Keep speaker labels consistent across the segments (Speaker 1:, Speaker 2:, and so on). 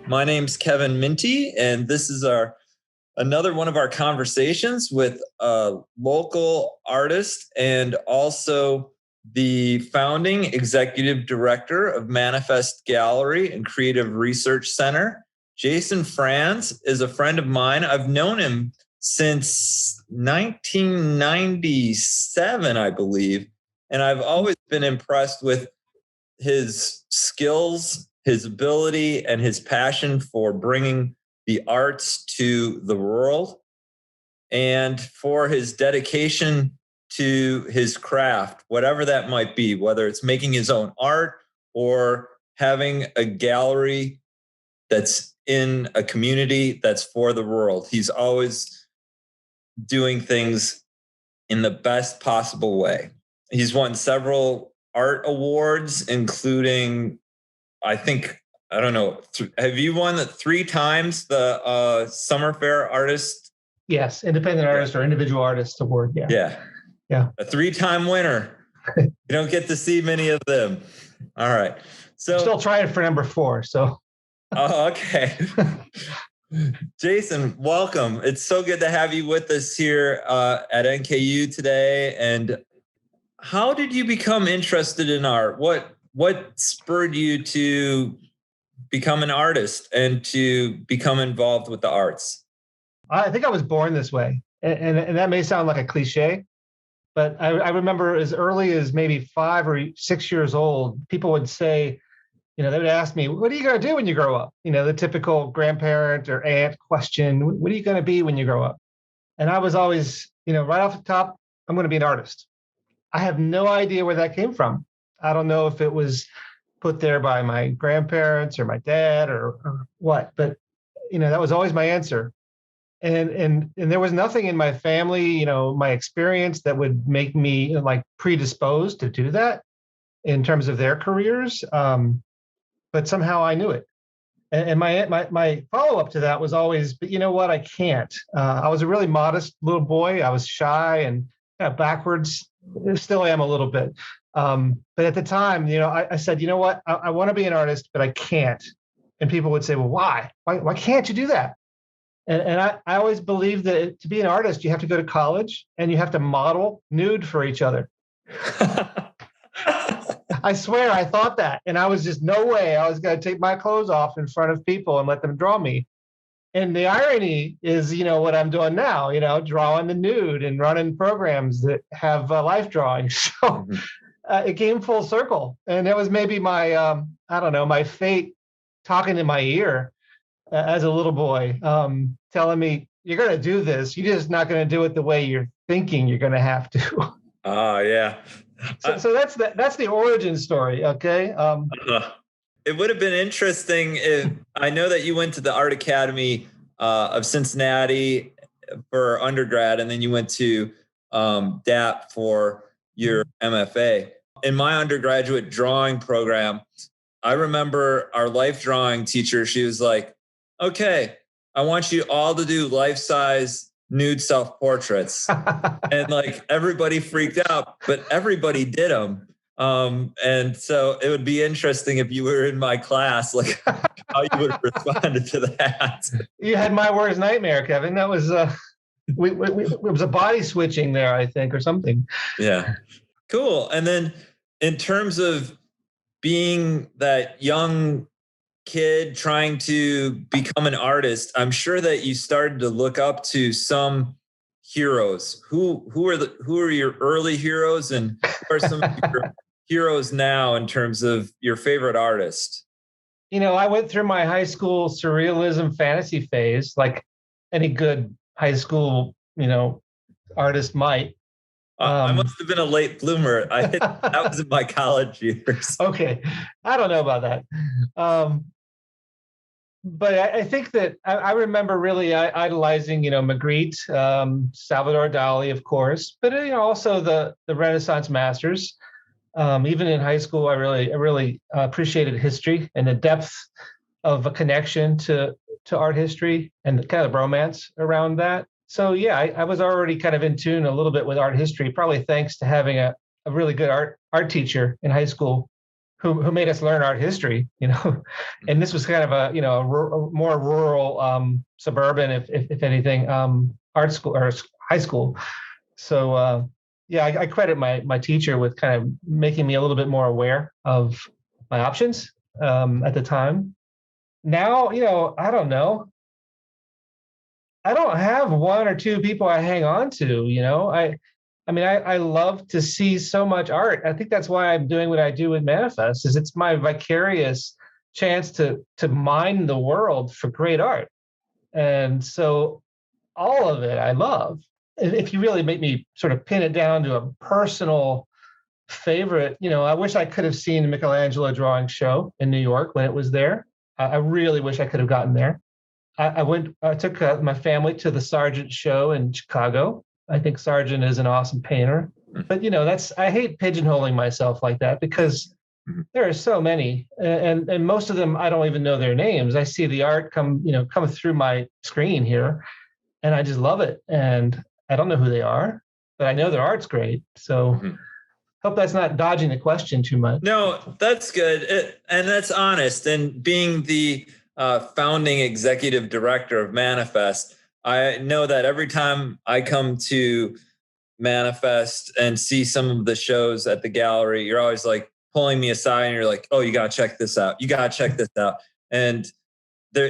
Speaker 1: My name's Kevin Minty, and this is another one of our conversations with a local artist and also the founding executive director of Manifest Gallery and Creative Research Center. Jason Franz is a friend of mine. I've known him since 1997, I believe, and I've always been impressed with his skills, his ability, and his passion for bringing the arts to the world, and for his dedication to his craft, whatever that might be, whether it's making his own art or having a gallery that's in a community that's for the world. He's always doing things in the best possible way. He's won several art awards, including, have you won 3 times the Summer Fair Artist?
Speaker 2: Yes, Independent Artist or Individual Artist Award.
Speaker 1: Yeah. A 3-time winner. You don't get to see many of them. All right. So
Speaker 2: I'm still trying for number 4. So.
Speaker 1: Oh, okay. Jason, welcome. It's so good to have you with us here at NKU today. And how did you become interested in art? What spurred you to become an artist and to become involved with the arts?
Speaker 2: I think I was born this way. And that may sound like a cliche, but I remember as early as maybe 5 or 6 years old, people would say, they would ask me, what are you going to do when you grow up? The typical grandparent or aunt question, what are you going to be when you grow up? And I was always, right off the top, I'm going to be an artist. I have no idea where that came from. I don't know if it was put there by my grandparents or my dad or what, but, that was always my answer. And there was nothing in my family, my experience that would make me predisposed to do that in terms of their careers. But somehow I knew it. And my follow-up to that was always, but you know what, I can't. I was a really modest little boy. I was shy and kind of backwards. Still am a little bit. But at the time, I said, you know what, I want to be an artist, but I can't. And people would say, well, why? Why can't you do that? And I always believed that to be an artist, you have to go to college and you have to model nude for each other. I swear I thought that. And I was just, no way I was going to take my clothes off in front of people and let them draw me. And the irony is, what I'm doing now, drawing the nude and running programs that have life drawing. So it came full circle. And it was maybe my, my fate talking in my ear as a little boy, telling me, you're going to do this. You're just not going to do it the way you're thinking you're going to have to.
Speaker 1: Oh, yeah.
Speaker 2: So that's the origin story, okay?
Speaker 1: It would have been interesting if I know that you went to the Art Academy of Cincinnati for undergrad, and then you went to DAP for your MFA. In my undergraduate drawing program, I remember our life drawing teacher, she was like, okay, I want you all to do life-size nude self-portraits. And everybody freaked out, but everybody did them. And so it would be interesting if you were in my class, how you would have responded to that.
Speaker 2: You had my worst nightmare, Kevin. That was, it was a body switching there, I think, or something.
Speaker 1: Yeah. Cool. And then in terms of being that young kid trying to become an artist, I'm sure that you started to look up to some heroes. Who are your early heroes, and who are some of your heroes now in terms of your favorite artist?
Speaker 2: I went through my high school surrealism fantasy phase, like any good high school, artist might.
Speaker 1: I must have been a late bloomer. That was in my college years.
Speaker 2: Okay. I don't know about that. But I think that I remember really idolizing, Magritte, Salvador Dali, of course, but also the Renaissance masters. Even in high school, I really appreciated history and the depth of a connection to art history and the kind of romance around that. So yeah, I was already kind of in tune a little bit with art history, probably thanks to having a really good art teacher in high school who made us learn art history, and this was kind of a more rural, suburban, if anything, art school or high school. So yeah, I credit my teacher with kind of making me a little bit more aware of my options at the time. Now, I don't know. I don't have one or two people I hang on to. I love to see so much art. I think that's why I'm doing what I do with Manifest. Is it's my vicarious chance to mine the world for great art, and so all of it I love. If you really make me sort of pin it down to a personal favorite, I wish I could have seen the Michelangelo drawing show in New York when it was there. I really wish I could have gotten there. I took my family to the Sargent show in Chicago. I think Sargent is an awesome painter, but I hate pigeonholing myself like that because there are so many, and most of them I don't even know their names. I see the art come through my screen here, and I just love it. And I don't know who they are, but I know their art's great. So hope that's not dodging the question too much.
Speaker 1: No, that's good. And that's honest. And being the founding executive director of Manifest, I know that every time I come to Manifest and see some of the shows at the gallery, you're always like pulling me aside and you're like, oh, you got to check this out. You got to check this out. And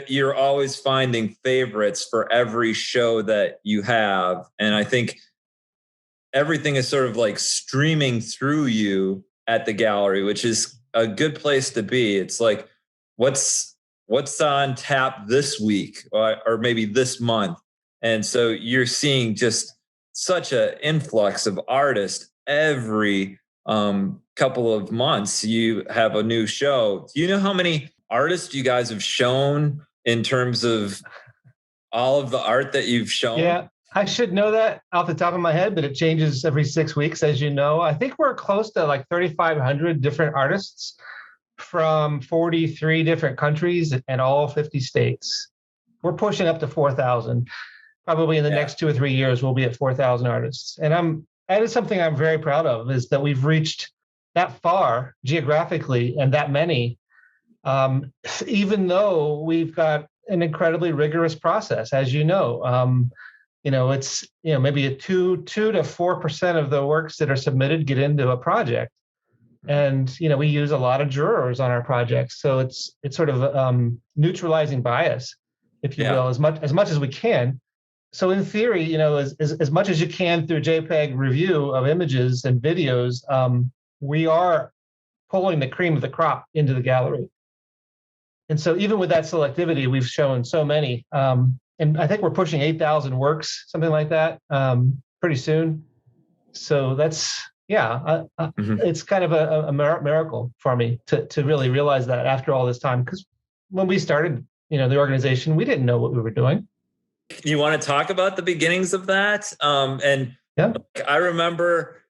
Speaker 1: you're always finding favorites for every show that you have. And I think everything is sort of like streaming through you at the gallery, which is a good place to be. It's like, what's on tap this week or maybe this month? And so you're seeing just such an influx of artists every couple of months. You have a new show. Do you know how many artists you guys have shown in terms of all of the art that you've shown?
Speaker 2: Yeah, I should know that off the top of my head, but it changes every 6 weeks, as you know. I think we're close to like 3,500 different artists from 43 different countries and all 50 states. We're pushing up to 4,000. Probably in the next 2 or 3 years, we'll be at 4,000 artists. And that is something I'm very proud of, is that we've reached that far geographically and that many, even though we've got an incredibly rigorous process, as you know. It's maybe a 2 to 4% of the works that are submitted get into a project, and we use a lot of jurors on our projects, so it's sort of neutralizing bias, if you will, as much as we can. So in theory, as much as you can through JPEG review of images and videos, we are pulling the cream of the crop into the gallery. And so even with that selectivity, we've shown so many. And I think we're pushing 8,000 works, something like that, pretty soon. So that's, it's kind of a miracle for me to really realize that after all this time. Because when we started, the organization, we didn't know what we were doing.
Speaker 1: You want to talk about the beginnings of that? I remember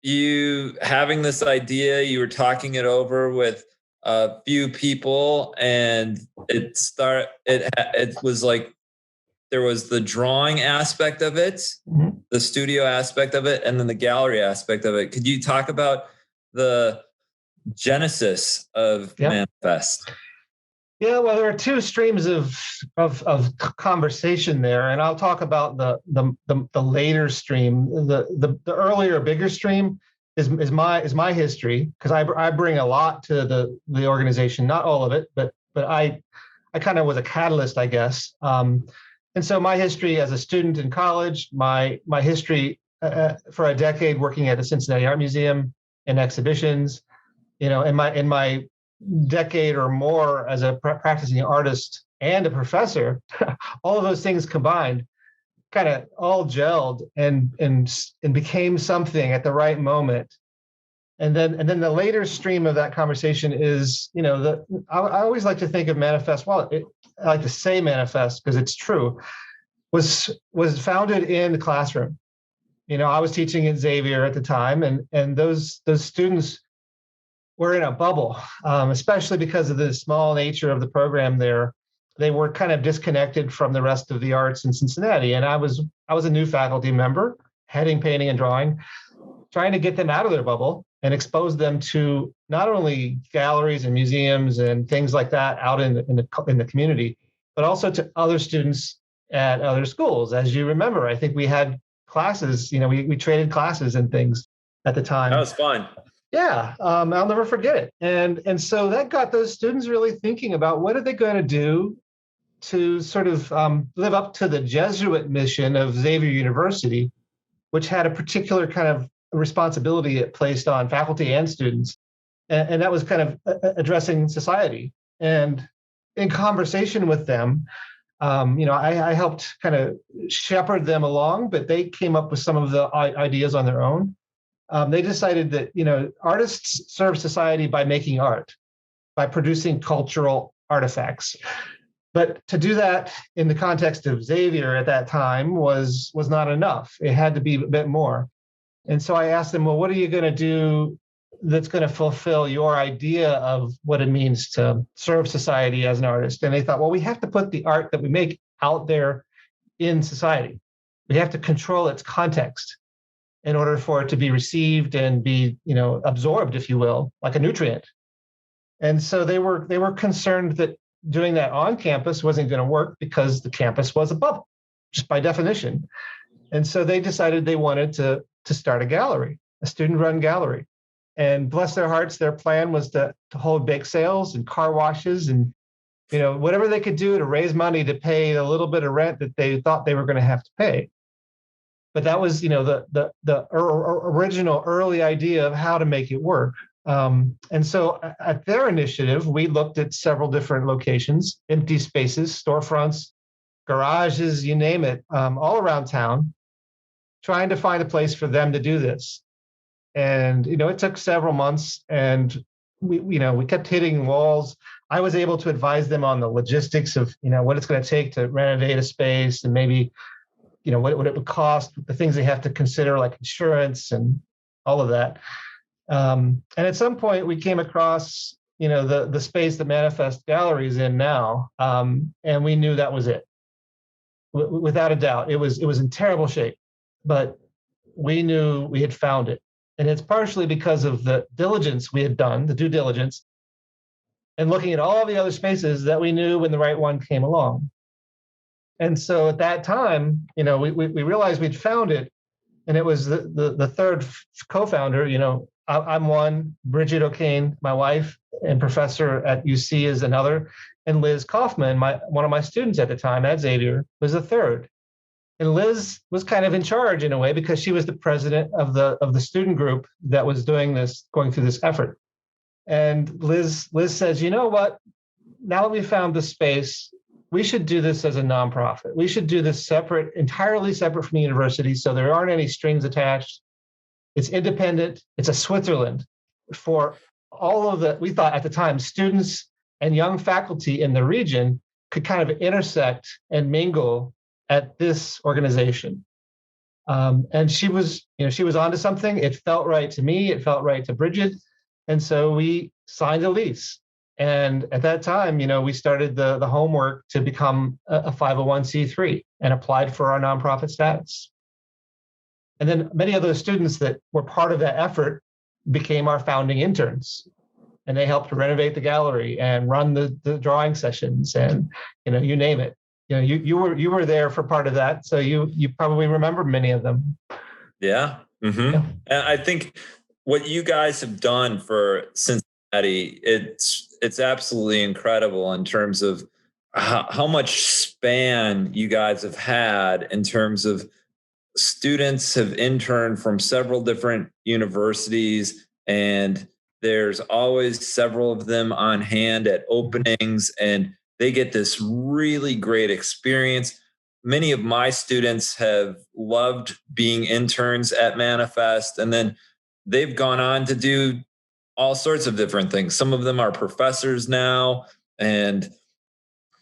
Speaker 1: you having this idea, you were talking it over with a few people, and it was like, there was the drawing aspect of it, the studio aspect of it, and then the gallery aspect of it. Could you talk about the genesis of Manifest?
Speaker 2: Yeah, well, there are two streams of conversation there, and I'll talk about the later stream. The earlier, bigger stream is my history, because I bring a lot to the organization, not all of it, but I kind of was a catalyst, I guess. And so my history as a student in college, my history for a decade working at the Cincinnati Art Museum in exhibitions, in my decade or more as a practicing artist and a professor, all of those things combined kind of all gelled and became something at the right moment. And then the later stream of that conversation is, I always like to think of Manifest. Well, I like to say Manifest because it's true. Was founded in the classroom. I was teaching at Xavier at the time, and those students were in a bubble, especially because of the small nature of the program there. They were kind of disconnected from the rest of the arts in Cincinnati, and I was a new faculty member, heading painting and drawing, trying to get them out of their bubble and expose them to not only galleries and museums and things like that out in the community, but also to other students at other schools. As you remember, I think we had classes, we traded classes and things at the time.
Speaker 1: That was fun.
Speaker 2: Yeah, I'll never forget it. And so that got those students really thinking about what are they going to do to sort of live up to the Jesuit mission of Xavier University, which had a particular kind of responsibility it placed on faculty and students. And that was kind of addressing society. And in conversation with them, I helped kind of shepherd them along, but they came up with some of the ideas on their own. They decided that, artists serve society by making art, by producing cultural artifacts. But to do that in the context of Xavier at that time was not enough. It had to be a bit more. And so I asked them, well, what are you going to do that's going to fulfill your idea of what it means to serve society as an artist? And they thought, well, we have to put the art that we make out there in society. We have to control its context in order for it to be received and be, absorbed, if you will, like a nutrient. And so they were concerned that doing that on campus wasn't going to work because the campus was a bubble, just by definition. And so they decided they wanted to start a gallery, a student-run gallery. And bless their hearts, their plan was to hold bake sales and car washes and, whatever they could do to raise money to pay a little bit of rent that they thought they were going to have to pay. But that was, the original early idea of how to make it work. And so at their initiative, we looked at several different locations, empty spaces, storefronts, garages, you name it, all around town, trying to find a place for them to do this. And, it took several months and we kept hitting walls. I was able to advise them on the logistics of, what it's going to take to renovate a space and maybe, what it would cost, the things they have to consider like insurance and all of that. And at some point we came across, the space that Manifest Gallery is in now. And we knew that was it. Without a doubt, it was in terrible shape, but we knew we had found it. And it's partially because of the diligence we had done, the due diligence, and looking at all the other spaces that we knew when the right one came along. And so at that time, we realized we'd found it. And it was the third co-founder, I'm one, Bridget O'Kane, my wife and professor at UC is another, and Liz Kaufman, one of my students at the time at Xavier, was the third. And Liz was kind of in charge in a way because she was the president of the student group that was going through this effort. And Liz says, you know what? Now that we found the space, we should do this as a nonprofit. We should do this separate, entirely separate from the university, so there aren't any strings attached. It's independent. It's a Switzerland for all of the, we thought at the time, students and young faculty in the region could kind of intersect and mingle at this organization. And she was onto something. It felt right to me. It felt right to Bridget. And so we signed a lease. And at that time, we started the homework to become a 501c3 and applied for our nonprofit status. And then many of those students that were part of that effort became our founding interns. And they helped renovate the gallery and run the drawing sessions and, you name it. You were there for part of that. So you probably remember many of them.
Speaker 1: Yeah. Mm-hmm. Yeah. And I think what you guys have done for Cincinnati, it's absolutely incredible in terms of how much span you guys have had in terms of students have interned from several different universities, and there's always several of them on hand at openings, and they get this really great experience. Many of my students have loved being interns at Manifest, and then they've gone on to do all sorts of different things. Some of them are professors now, and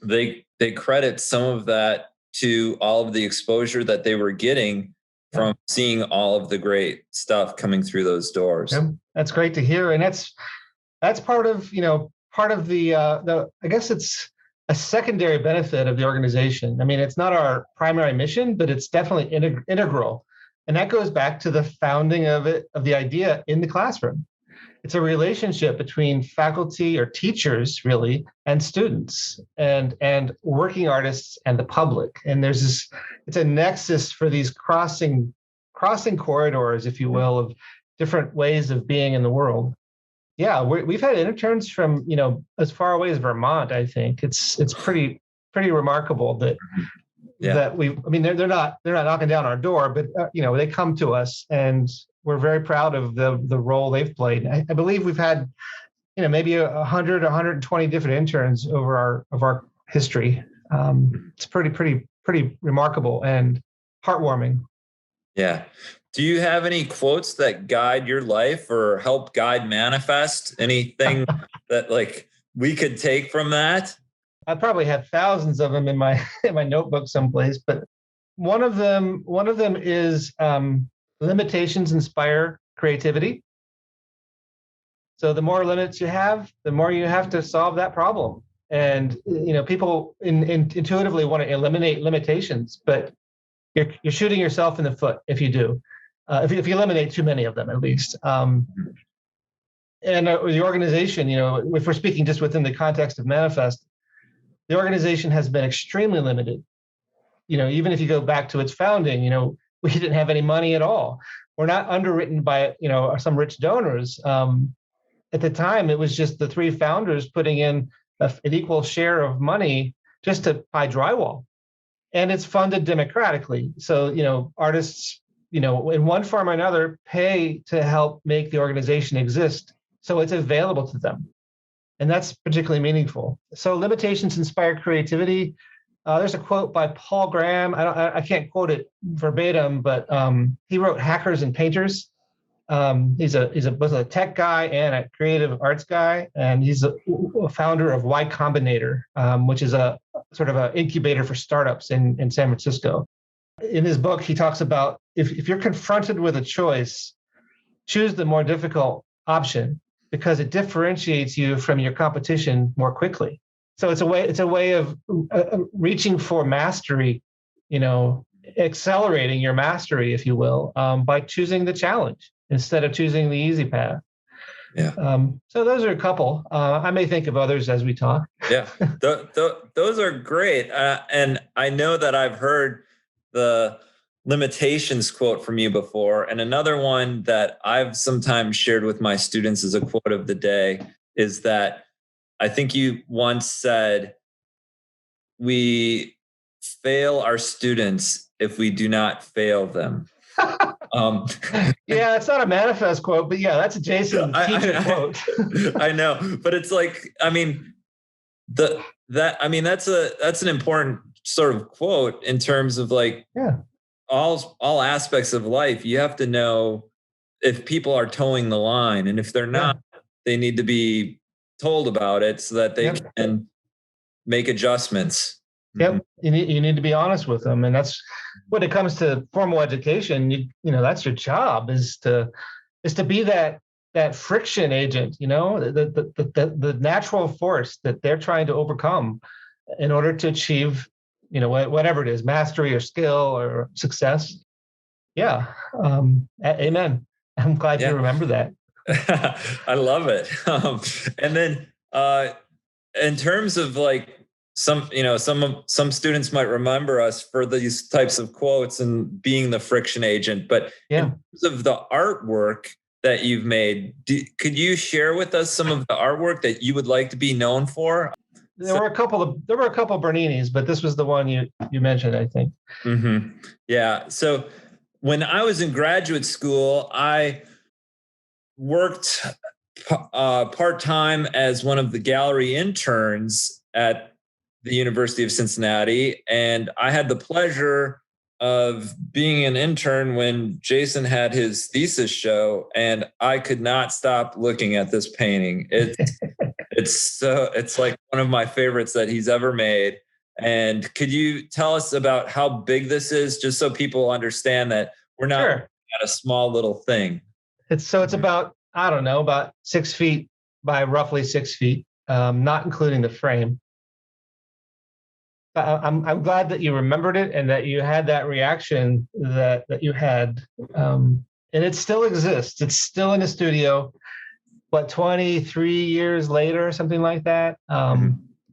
Speaker 1: they credit some of that to all of the exposure that they were getting from seeing all of the great stuff coming through those doors.
Speaker 2: Yeah, that's great to hear. And that's part of the I guess it's a secondary benefit of the organization. I mean, it's not our primary mission, but it's definitely integral And that goes back to the founding of the idea in the classroom. It's a relationship between faculty or teachers, really, and students, and working artists and the public. And there's this, it's a nexus for these crossing corridors, if you will, of different ways of being in the world. Yeah, we've had interns from, as far away as Vermont. I think it's pretty remarkable that I mean, they're not knocking down our door, but they come to us, and we're very proud of the role they've played. I believe we've had maybe 100, 120 different interns over our history. It's pretty remarkable and heartwarming.
Speaker 1: Yeah. Do you have any quotes that guide your life or help guide Manifest? Anything that like we could take from that?
Speaker 2: I probably have thousands of them in my notebook someplace, but one of them is limitations inspire creativity. So the more limits you have, the more you have to solve that problem. And people intuitively want to eliminate limitations, but you're shooting yourself in the foot if you do. If you eliminate too many of them, at least. And the organization, if we're speaking just within the context of Manifest, the organization has been extremely limited. Even if you go back to its founding, we didn't have any money at all. We're not underwritten by, some rich donors. At the time, it was just the three founders putting in an equal share of money just to buy drywall. And it's funded democratically. So, artists, in one form or another, pay to help make the organization exist. So it's available to them. And that's particularly meaningful. So limitations inspire creativity. There's a quote by Paul Graham. I can't quote it verbatim, but he wrote Hackers and Painters. He's both a tech guy and a creative arts guy, and he's a founder of Y Combinator, which is a sort of an incubator for startups in San Francisco. In his book, he talks about if you're confronted with a choice, choose the more difficult option because it differentiates you from your competition more quickly. So it's a way of reaching for mastery, accelerating your mastery, if you will, by choosing the challenge instead of choosing the easy path.
Speaker 1: Yeah.
Speaker 2: So those are a couple. I may think of others as we talk.
Speaker 1: Yeah, those are great. And I know that I've heard the limitations quote from you before. And another one that I've sometimes shared with my students as a quote of the day is that I think you once said, we fail our students if we do not fail them.
Speaker 2: Yeah, it's not a Manifest quote, but yeah, that's a Jason teacher quote.
Speaker 1: I know, but it's like, I mean, that's an important sort of quote in terms of like, all aspects of life. You have to know if people are towing the line, and if they're not, they need to be told about it so that they can make adjustments.
Speaker 2: Yep. You need to be honest with them. And that's when it comes to formal education, that's your job is to be that friction agent, the natural force that they're trying to overcome in order to achieve, whatever it is, mastery or skill or success. Yeah. Amen. I'm glad you remember that.
Speaker 1: I love it. And then in terms of like, some students might remember us for these types of quotes and being the friction agent, but in terms of the artwork that you've made, could you share with us some of the artwork that you would like to be known for?
Speaker 2: There were a couple Berninis, but this was the one you mentioned, I think.
Speaker 1: Mm-hmm. Yeah. So when I was in graduate school, I worked part-time as one of the gallery interns at the University of Cincinnati. And I had the pleasure of being an intern when Jason had his thesis show, and I could not stop looking at this painting. It's like one of my favorites that he's ever made. And could you tell us about how big this is, just so people understand that we're not at a small little thing?
Speaker 2: It's about, I don't know, about 6 feet by roughly 6 feet, not including the frame. I'm glad that you remembered it and that you had that reaction that you had. And it still exists. It's still in the studio, but 23 years later, something like that,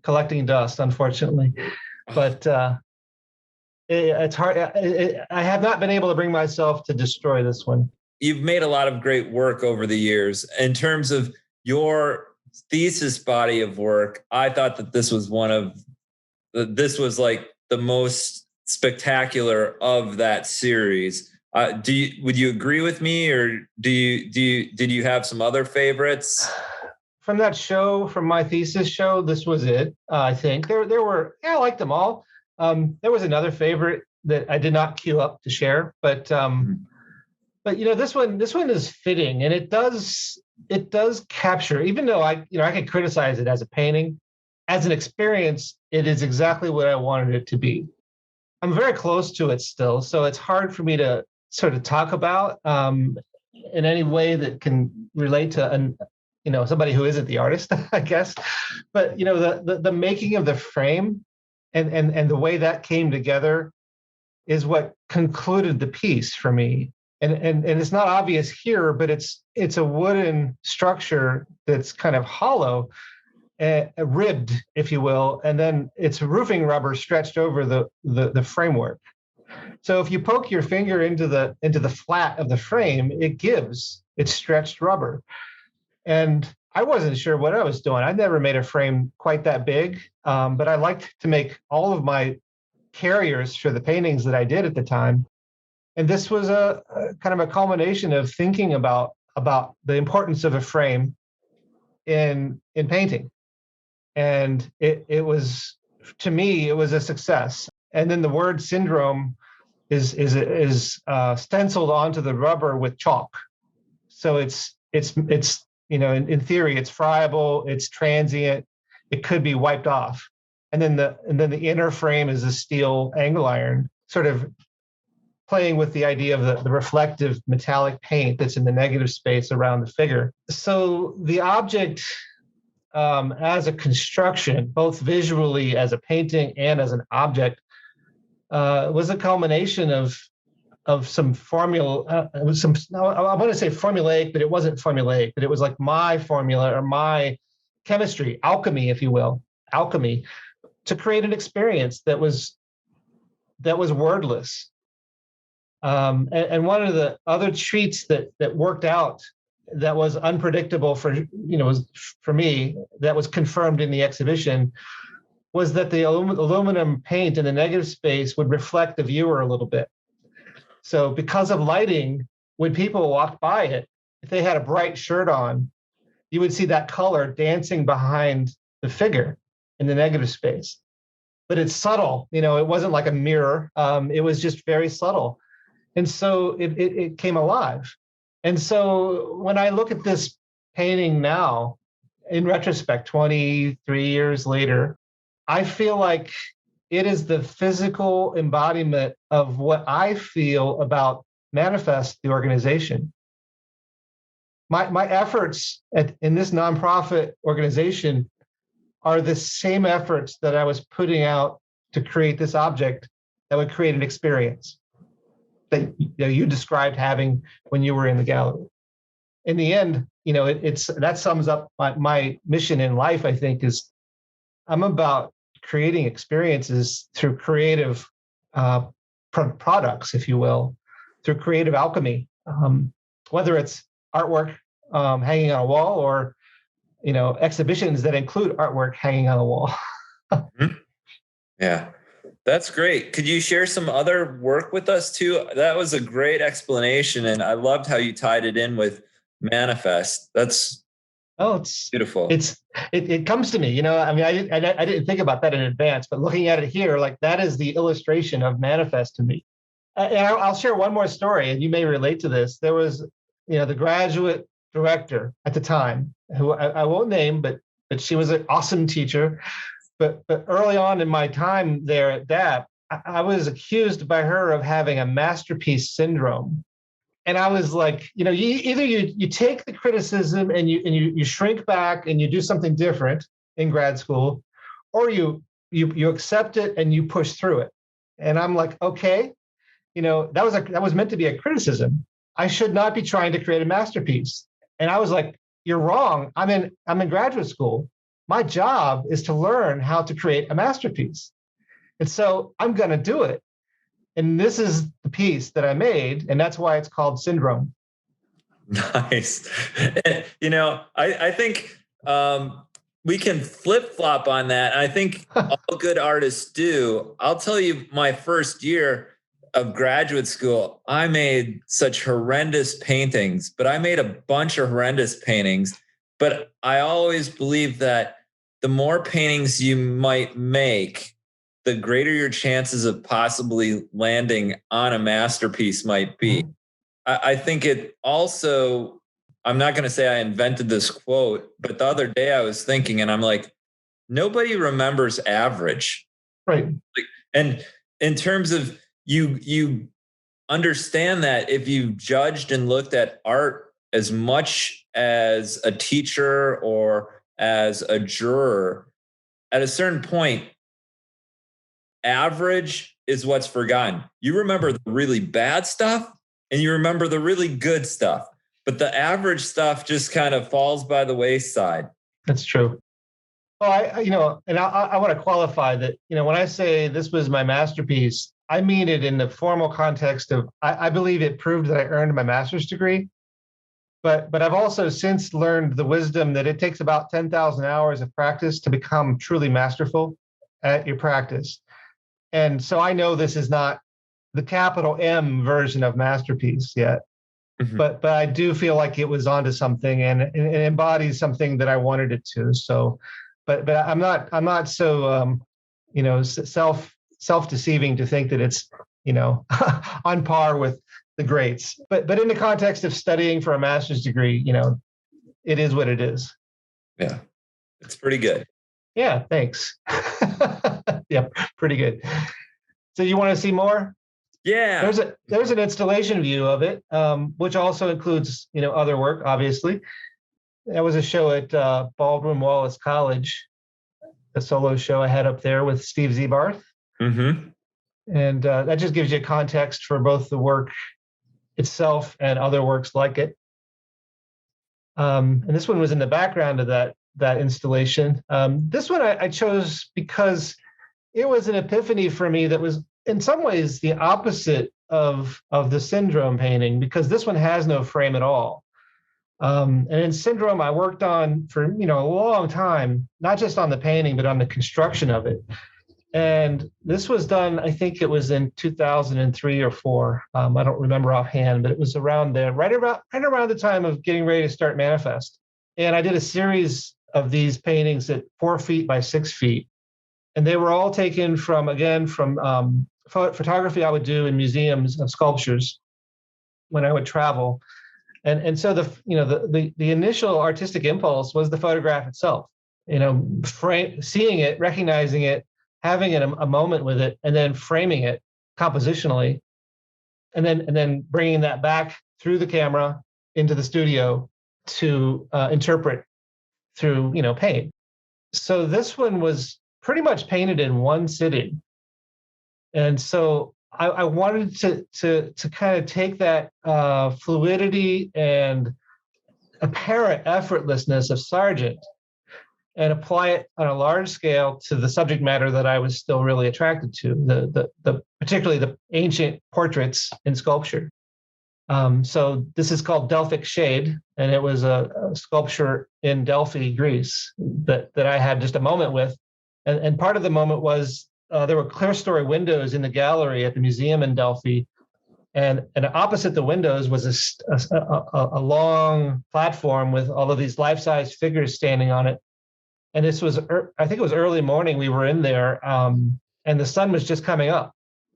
Speaker 2: collecting dust, unfortunately. But it's hard. I have not been able to bring myself to destroy this one.
Speaker 1: You've made a lot of great work over the years. In terms of your thesis body of work, I thought that this was like the most spectacular of that series. Would you agree with me, or did you have some other favorites?
Speaker 2: From that show, from my thesis show, this was it. I think there were, I liked them all. There was another favorite that I did not queue up to share, but this one is fitting, and it does capture, even though I can criticize it as a painting, as an experience, it is exactly what I wanted it to be. I'm very close to it still, so it's hard for me to sort of talk about in any way that can relate to somebody who isn't the artist, I guess. But the making of the frame and the way that came together is what concluded the piece for me. And it's not obvious here, but it's a wooden structure that's kind of hollow, ribbed, if you will, and then it's roofing rubber stretched over the framework. So if you poke your finger into the flat of the frame, it's stretched rubber. And I wasn't sure what I was doing. I'd never made a frame quite that big, but I liked to make all of my carriers for the paintings that I did at the time. And this was a kind of a culmination of thinking about the importance of a frame in painting. And it was, to me, it was a success. And then the word syndrome is stenciled onto the rubber with chalk. So it's in theory, it's friable, it's transient, it could be wiped off. And then the inner frame is a steel angle iron, sort of playing with the idea of the reflective metallic paint that's in the negative space around the figure. So the object, as a construction, both visually as a painting and as an object, was a culmination of some formula. It was I want to say formulaic, but it wasn't formulaic. But it was like my formula or my chemistry, alchemy, if you will, alchemy, to create an experience that was wordless. And one of the other treats that worked out, that was unpredictable was for me, that was confirmed in the exhibition, was that the aluminum paint in the negative space would reflect the viewer a little bit. So because of lighting, when people walked by it, if they had a bright shirt on, you would see that color dancing behind the figure in the negative space. But it's subtle, it wasn't like a mirror. It was just very subtle. And so it came alive. And so when I look at this painting now, in retrospect, 23 years later, I feel like it is the physical embodiment of what I feel about Manifest, the organization. My efforts in this nonprofit organization are the same efforts that I was putting out to create this object that would create an experience that you described having when you were in the gallery. In the end, that sums up my mission in life, I think, is I'm about creating experiences through creative products, if you will, through creative alchemy, whether it's artwork hanging on a wall or exhibitions that include artwork hanging on a wall.
Speaker 1: Yeah, that's great. Could you share some other work with us too? That was a great explanation, and I loved how you tied it in with Manifest. It's beautiful.
Speaker 2: It comes to me, I mean, I didn't think about that in advance, but looking at it here, like that is the illustration of Manifest to me. And I'll share one more story, and you may relate to this. There was, the graduate director at the time, who I won't name, but she was an awesome teacher. But early on in my time there at DAP, I was accused by her of having a masterpiece syndrome. And I was like, you take the criticism and you shrink back and you do something different in grad school, or you you accept it and you push through it. And I'm like, okay, that was meant to be a criticism. I should not be trying to create a masterpiece. And I was like, you're wrong. I'm in graduate school. My job is to learn how to create a masterpiece. And so I'm going to do it. And this is the piece that I made. And that's why it's called Syndrome.
Speaker 1: Nice. I think we can flip flop on that. I think all good artists do. I'll tell you, my first year of graduate school, I made such horrendous paintings, but I made a bunch of horrendous paintings. But I always believed that the more paintings you might make, the greater your chances of possibly landing on a masterpiece might be. I think it also, I'm not going to say I invented this quote, but the other day I was thinking, and I'm like, nobody remembers average.
Speaker 2: Right.
Speaker 1: And in terms of you understand that if you judged and looked at art as much as a teacher or as a juror, at a certain point, average is what's forgotten. You remember the really bad stuff and you remember the really good stuff, but the average stuff just kind of falls by the wayside.
Speaker 2: That's true. Well, I want to qualify that, when I say this was my masterpiece, I mean it in the formal context of, I believe it proved that I earned my master's degree. But I've also since learned the wisdom that it takes about 10,000 hours of practice to become truly masterful at your practice. And so I know this is not the capital M version of masterpiece yet, but I do feel like it was onto something and it embodies something that I wanted it to. So, but I'm not so self-deceiving to think that it's on par with the greats. But in the context of studying for a master's degree, it is what it is.
Speaker 1: Yeah, it's pretty good.
Speaker 2: Yeah, thanks. Yeah, pretty good. So you want to see more?
Speaker 1: Yeah.
Speaker 2: There's an installation view of it, which also includes other work. Obviously, that was a show at Baldwin Wallace College, a solo show I had up there with Steve Zebarth.
Speaker 1: Mm-hmm.
Speaker 2: And that just gives you context for both the work itself and other works like it. And this one was in the background of that installation. This one I chose because it was an epiphany for me that was in some ways the opposite of the Syndrome painting, because this one has no frame at all. And in Syndrome, I worked on for a long time, not just on the painting, but on the construction of it. And this was done, I think it was in 2003 or 4. I don't remember offhand, but it was around there, right around the time of getting ready to start Manifest. And I did a series of these paintings at 4 feet by 6 feet. And they were all taken from photography I would do in museums of sculptures when I would travel. And so the initial artistic impulse was the photograph itself, seeing it, recognizing it, having a moment with it, and then framing it compositionally, and then bringing that back through the camera into the studio to interpret through paint. So this one was pretty much painted in one sitting, and so I wanted to kind of take that fluidity and apparent effortlessness of Sargent and apply it on a large scale to the subject matter that I was still really attracted to, the particularly the ancient portraits in sculpture. So this is called Delphic Shade, and it was a sculpture in Delphi, Greece, that I had just a moment with. And part of the moment was there were clerestory windows in the gallery at the museum in Delphi, and opposite the windows was a long platform with all of these life-size figures standing on it. And this was, I think it was early morning, we were in there, and the sun was just coming up.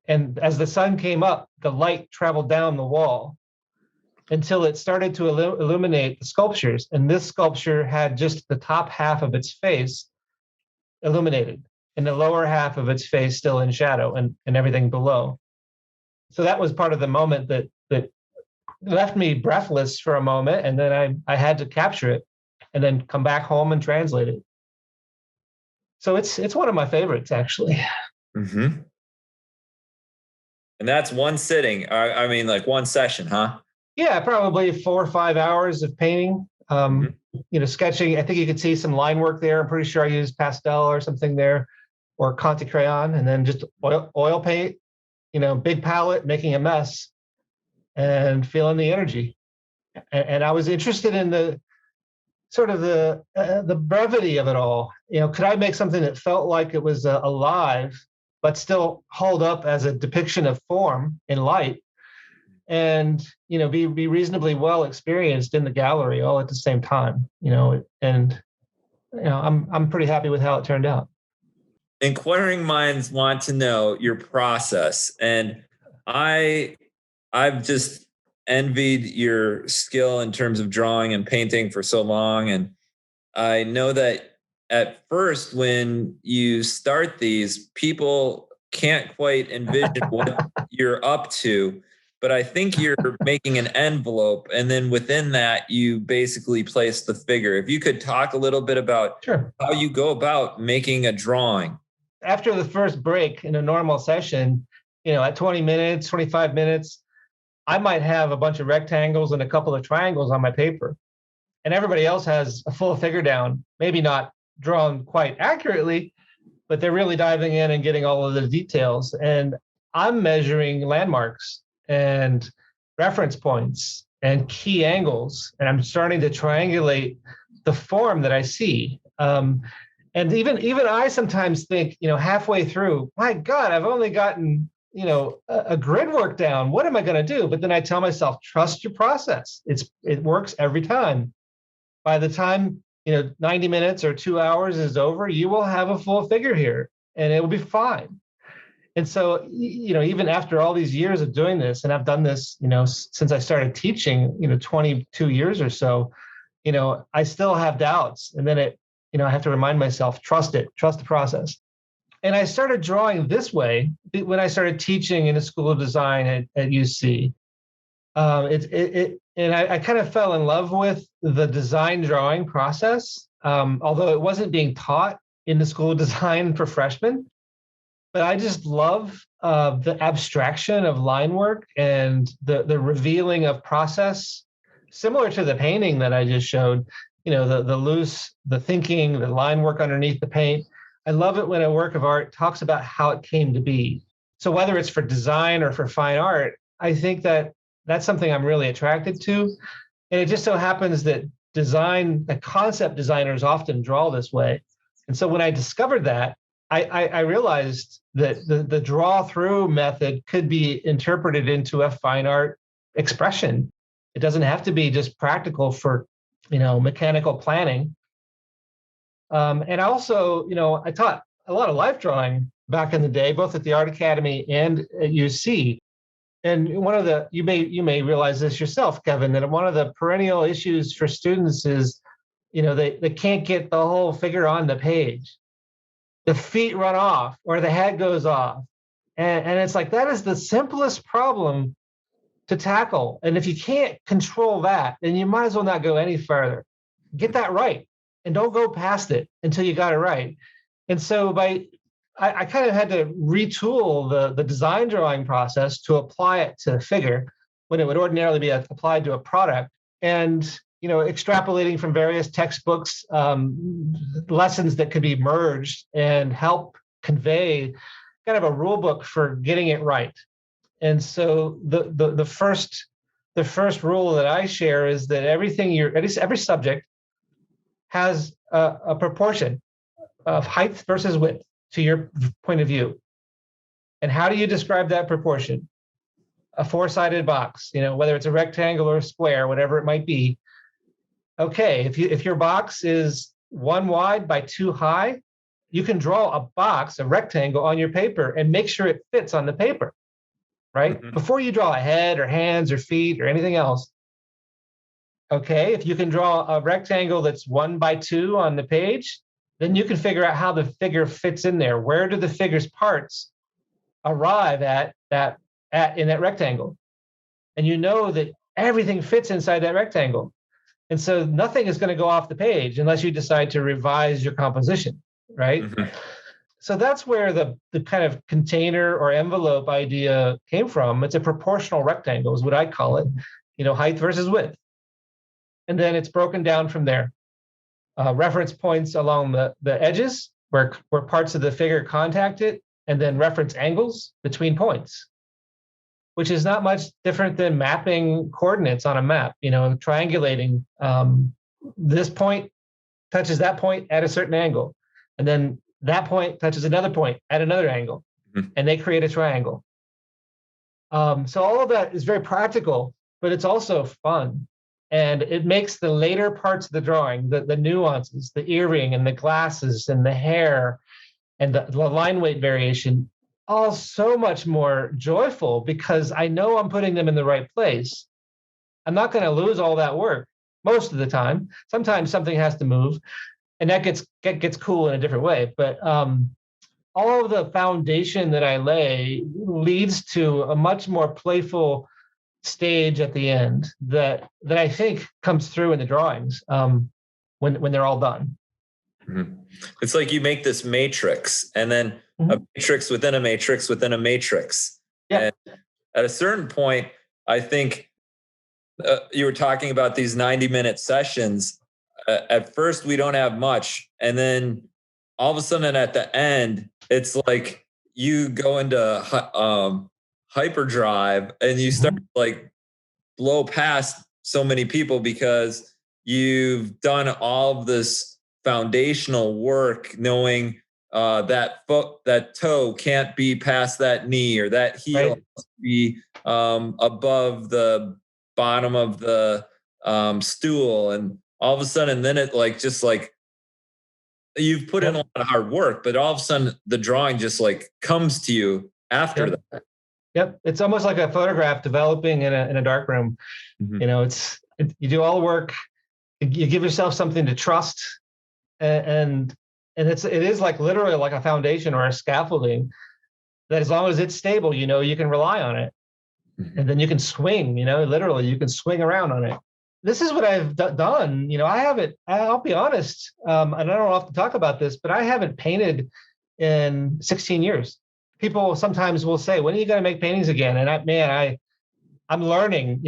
Speaker 2: And as the sun came up, the light traveled down the wall until it started to illuminate the sculptures. And this sculpture had just the top half of its face illuminated and the lower half of its face still in shadow and everything below. So that was part of the moment that left me breathless for a moment. And then I had to capture it and then come back home and translate it. So it's one of my favorites, actually.
Speaker 1: Mm-hmm. And that's one sitting. I mean, like one session, huh?
Speaker 2: Yeah, probably 4 or 5 hours of painting.
Speaker 1: Mhm.
Speaker 2: Sketching. I think you could see some line work there. I'm pretty sure I used pastel or something there, or Conte crayon, and then just oil paint. Big palette, making a mess, and feeling the energy. And I was interested in the sort of the brevity of it all. Could I make something that felt like it was alive, but still hold up as a depiction of form in light, and be reasonably well experienced in the gallery all at the same time. And I'm pretty happy with how it turned out.
Speaker 1: Inquiring minds want to know your process, and I I've just envied your skill in terms of drawing and painting for so long, and I know that at first when you start these, people can't quite envision what you're up to, but I think you're making an envelope, and then within that you basically place the figure. If you could talk a little bit about
Speaker 2: Sure.
Speaker 1: how you go about making a drawing.
Speaker 2: After the first break in a normal session, at 20 minutes, 25 minutes, I might have a bunch of rectangles and a couple of triangles on my paper. And everybody else has a full figure down, maybe not drawn quite accurately, but they're really diving in and getting all of the details. And I'm measuring landmarks and reference points and key angles, and I'm starting to triangulate the form that I see. And even I sometimes think, halfway through, my God, I've only gotten a grid work down. What am I going to do? But then I tell myself, trust your process. It works every time. By the time 90 minutes or 2 hours is over, you will have a full figure here, and it will be fine. And so, even after all these years of doing this, and I've done this, since I started teaching, 22 years or so, I still have doubts. And then I have to remind myself, trust it, trust the process. And I started drawing this way when I started teaching in the School of Design at UC. And I kind of fell in love with the design drawing process, although it wasn't being taught in the School of Design for freshmen. But I just love the abstraction of line work and the revealing of process, similar to the painting that I just showed. The loose, the thinking, the line work underneath the paint. I love it when a work of art talks about how it came to be. So whether it's for design or for fine art, I think that that's something I'm really attracted to. And it just so happens that the concept designers often draw this way. And so when I discovered that, I realized that the draw through method could be interpreted into a fine art expression. It doesn't have to be just practical for, mechanical planning. And also, I taught a lot of life drawing back in the day, both at the Art Academy and at UC. And you may realize this yourself, Kevin, that one of the perennial issues for students is, they can't get the whole figure on the page. The feet run off or the head goes off. And it's like, that is the simplest problem to tackle. And if you can't control that, then you might as well not go any further. Get that right. And don't go past it until you got it right. And so I kind of had to retool the design drawing process to apply it to a figure when it would ordinarily be applied to a product. And, extrapolating from various textbooks, lessons that could be merged and help convey kind of a rule book for getting it right. And so the first rule that I share is that every subject has a proportion of height versus width to your point of view. And how do you describe that proportion? A four-sided box, whether it's a rectangle or a square, whatever it might be. Okay, if your box is 1 wide by 2 high, you can draw a rectangle on your paper and make sure it fits on the paper, right? Mm-hmm. Before you draw a head or hands or feet or anything else. Okay, if you can draw a rectangle that's 1 by 2 on the page, then you can figure out how the figure fits in there. Where do the figure's parts arrive in that rectangle? And you know that everything fits inside that rectangle. And so nothing is going to go off the page unless you decide to revise your composition. right?
Speaker 1: Mhm.
Speaker 2: So that's where the kind of container or envelope idea came from. It's a proportional rectangle, is what I call it. Height versus width, and then it's broken down from there. Reference points along the edges where parts of the figure contact it, and then reference angles between points, which is not much different than mapping coordinates on a map. Triangulating, this point touches that point at a certain angle, and then that point touches another point at another angle,
Speaker 1: Mhm.
Speaker 2: and they create a triangle. So all of that is very practical, but it's also fun. And it makes the later parts of the drawing, the nuances, the earring and the glasses and the hair and the line weight variation, all so much more joyful because I know I'm putting them in the right place. I'm not going to lose all that work most of the time. Sometimes something has to move, and that gets cool in a different way. But all of the foundation that I lay leads to a much more playful stage at the end that I think comes through in the drawings when they're all done.
Speaker 1: Mhm. It's like you make this matrix and then a matrix within a matrix within a matrix.
Speaker 2: Yeah.
Speaker 1: And at a certain point, I think you were talking about these 90-minute sessions. At first, we don't have much. And then all of a sudden, at the end, it's like you go into hyperdrive and you start like blow past so many people because you've done all of this foundational work knowing that foot, that toe can't be past that knee, or that heel
Speaker 2: Right.
Speaker 1: has to be above the bottom of the stool. And all of a sudden, then it like just like you've put in a
Speaker 2: Yep.
Speaker 1: lot of hard work, but all of a sudden the drawing just like comes to you after
Speaker 2: Yep.
Speaker 1: that.
Speaker 2: Yep. It's almost like a photograph developing in a dark room.
Speaker 1: Mhm.
Speaker 2: You do all the work, you give yourself something to trust, and it is like literally like a foundation or a scaffolding that as long as it's stable, you can rely on it,
Speaker 1: Mhm.
Speaker 2: and then you can swing. Literally you can swing around on it. This is what I've done. I haven't. I'll be honest, and I don't have to talk about this, but I haven't painted in 16 years. People sometimes will say, "When are you going to make paintings again?" And I'm learning.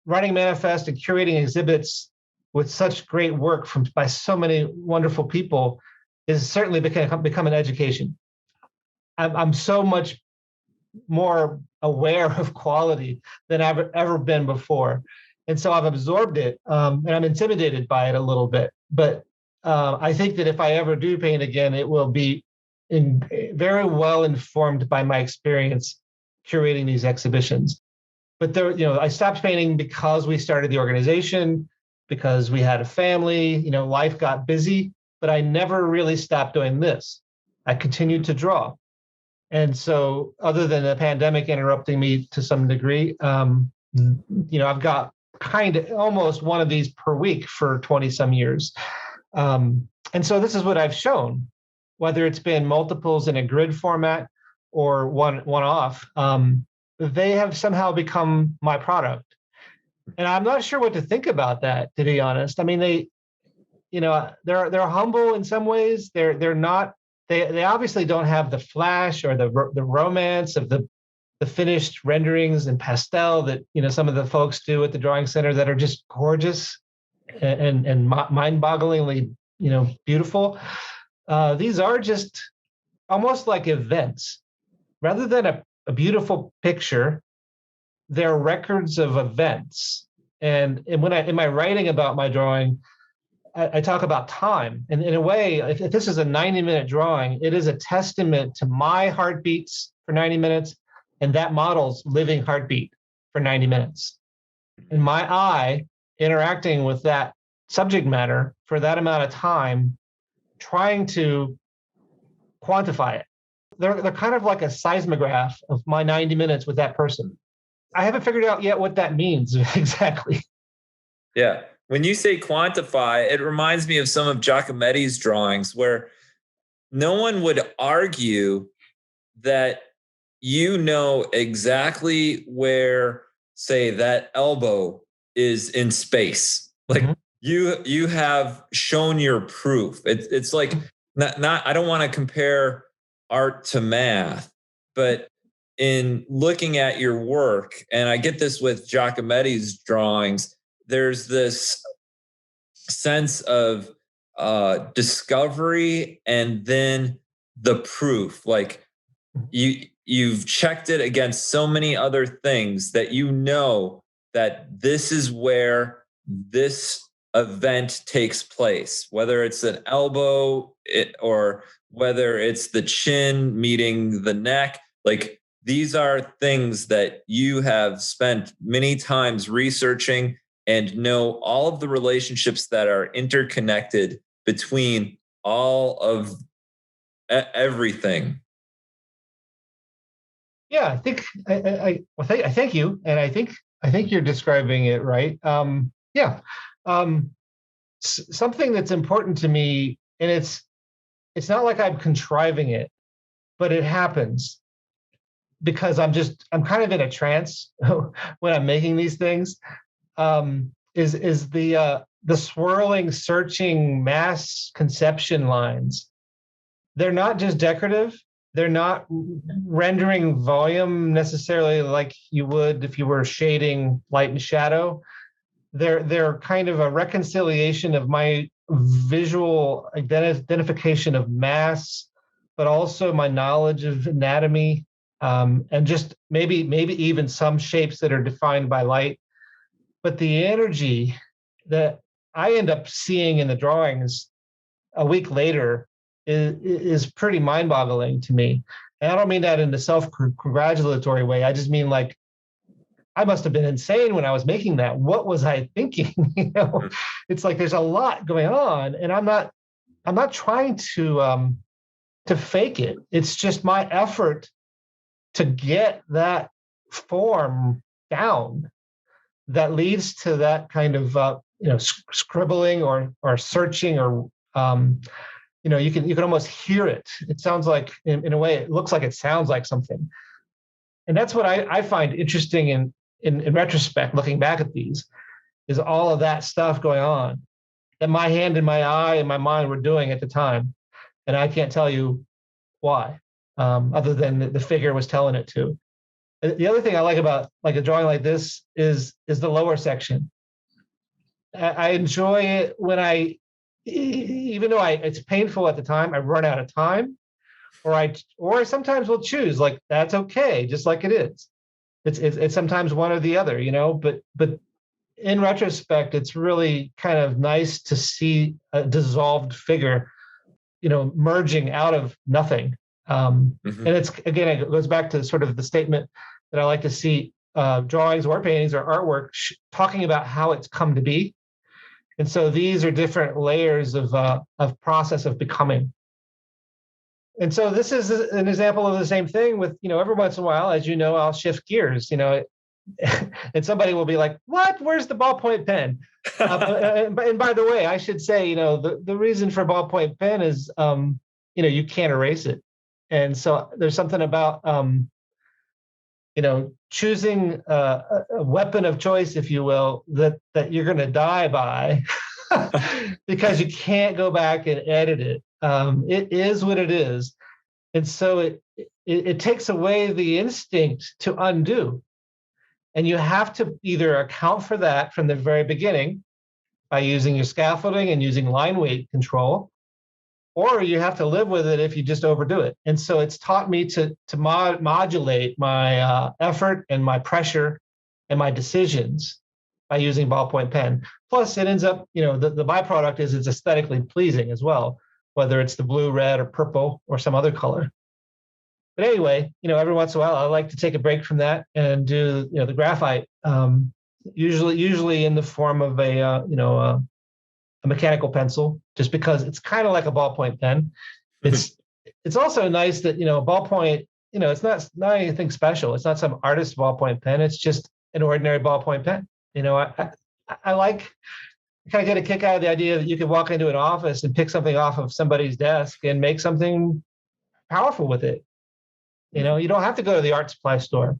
Speaker 2: Running Manifest and curating exhibits with such great work by so many wonderful people is certainly become an education. I'm so much more aware of quality than I've ever been before. And so I've absorbed it, and I'm intimidated by it a little bit. But I think that if I ever do paint again, it will be very well informed by my experience curating these exhibitions. But I stopped painting because we started the organization, because we had a family. Life got busy, but I never really stopped doing this. I continued to draw. And so, other than the pandemic interrupting me to some degree, I've got kind of almost one of these per week for 20 some years. And so, this is what I've shown, whether it's been multiples in a grid format or one off. They have somehow become my product. And I'm not sure what to think about that, to be honest. I mean, they're humble in some ways. They're not. They obviously don't have the flash or the romance of the finished renderings and pastel that some of the folks do at the drawing center that are just gorgeous and mind-bogglingly beautiful. These are just almost like events rather than a beautiful picture. They're records of events. And when in my writing about my drawing, I talk about time. And in a way, if this is a 90-minute drawing, it is a testament to my heartbeats for 90 minutes and that model's living heartbeat for 90 minutes. And my eye interacting with that subject matter for that amount of time, trying to quantify it. They're kind of like a seismograph of my 90 minutes with that person. I haven't figured out yet what that means exactly.
Speaker 1: Yeah. When you say quantify, it reminds me of some of Giacometti's drawings where no one would argue that exactly where, say, that elbow is in space. Like
Speaker 2: Mhm.
Speaker 1: you have shown your proof. It's like not I don't want to compare art to math, but in looking at your work, and I get this with Giacometti's drawings, there's this sense of discovery and then the proof. Like you've checked it against so many other things that you know that this is where this event takes place, whether it's an elbow or whether it's the chin meeting the neck. Like these are things that you have spent many times researching and know all of the relationships that are interconnected between all of everything.
Speaker 2: Yeah, I think I thank you, and I think you're describing it right. Yeah, um, something that's important to me, and it's not like I'm contriving it, but it happens because I'm kind of in a trance when I'm making these things. Is the swirling, searching mass conception lines? They're not just decorative. They're not rendering volume necessarily like you would if you were shading light and shadow. They're kind of a reconciliation of my visual identification of mass, but also my knowledge of anatomy, and just maybe even some shapes that are defined by light. But the energy that I end up seeing in the drawings a week later is pretty mind-boggling to me. And I don't mean that in a self-congratulatory way. I just mean like I must have been insane when I was making that. What was I thinking? It's like there's a lot going on, and I'm not trying to fake it. It's just my effort to get that form down that leads to that kind of scribbling or searching or you can almost hear it. It sounds like in a way it looks like it sounds like something, and that's what I find interesting in retrospect, looking back at these, is all of that stuff going on that my hand and my eye and my mind were doing at the time, and I can't tell you why, other than the figure was telling it to. The other thing I like about like a drawing like this is the lower section. I enjoy it when even though it's painful at the time, I run out of time, or I sometimes will choose like that's okay, just like it is. It's sometimes one or the other, But in retrospect, it's really kind of nice to see a dissolved figure, merging out of nothing. And it's again, it goes back to sort of the statement that I like to see drawings or paintings or artwork talking about how it's come to be. And so these are different layers of process of becoming. And so this is an example of the same thing with, every once in a while, as you know, I'll shift gears, and somebody will be like, what, where's the ballpoint pen? And by the way, I should say, the reason for ballpoint pen is, you can't erase it. And so there's something about, choosing a weapon of choice, if you will, that you're going to die by because you can't go back and edit it. It is what it is. And so it takes away the instinct to undo. And you have to either account for that from the very beginning by using your scaffolding and using line weight control, or you have to live with it if you just overdo it. And so it's taught me to modulate my effort and my pressure and my decisions by using ballpoint pen. Plus, it ends up, the byproduct is it's aesthetically pleasing as well, whether it's the blue, red, or purple, or some other color. But anyway, every once in a while, I like to take a break from that and do, the graphite, usually in the form of a mechanical pencil, just because it's kind of like a ballpoint pen. It's also nice that ballpoint, it's not anything special. It's not some artist ballpoint pen. It's just an ordinary ballpoint pen. I like, kind of get a kick out of the idea that you could walk into an office and pick something off of somebody's desk and make something powerful with it. You don't have to go to the art supply store.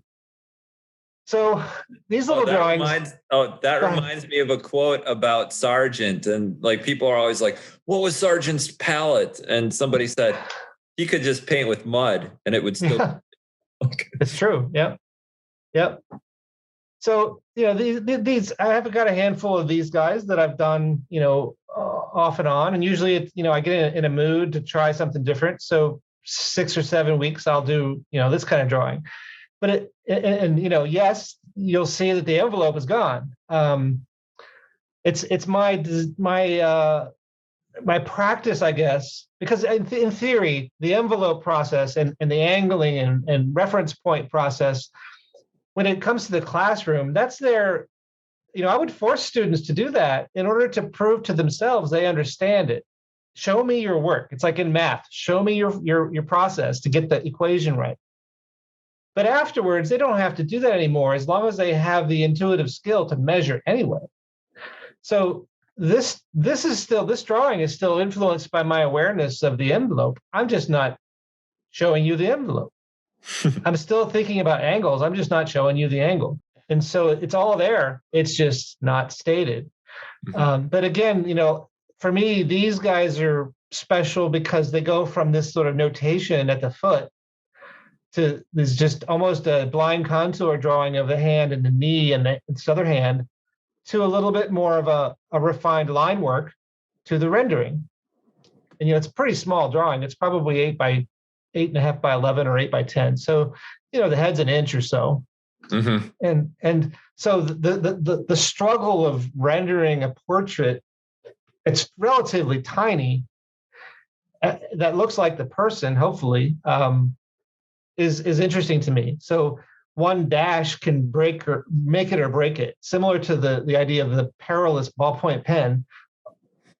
Speaker 2: So these little drawings.
Speaker 1: That reminds me of a quote about Sargent, and like people are always like, "What was Sargent's palette?" And somebody said he could just paint with mud, and it would still.
Speaker 2: Yeah, it's true. Yep. Yep. So these I have got a handful of these guys that I've done off and on, and usually it's I get in a mood to try something different. So 6 or 7 weeks I'll do this kind of drawing, but yes, you'll see that the envelope is gone. It's my practice, I guess, because in theory the envelope process and the angling and reference point process, when it comes to the classroom, that's their, I would force students to do that in order to prove to themselves they understand it. Show me your work. It's like in math. Show me your process to get the equation right. But afterwards, they don't have to do that anymore as long as they have the intuitive skill to measure anyway. So this drawing is still influenced by my awareness of the envelope. I'm just not showing you the envelope. I'm still thinking about angles. I'm just not showing you the angle. And so it's all there. It's just not stated. But again, for me, these guys are special because they go from this sort of notation at the foot to this just almost a blind contour drawing of the hand and the knee and this other hand to a little bit more of a refined line work to the rendering. And, it's a pretty small drawing. It's probably 8.5 by 11 or 8 by 10. So, the head's an inch or so. Mm-hmm. And so the struggle of rendering a portrait, it's relatively tiny, that looks like the person, hopefully, is interesting to me. So one dash can make it or break it, similar to the idea of the perilous ballpoint pen.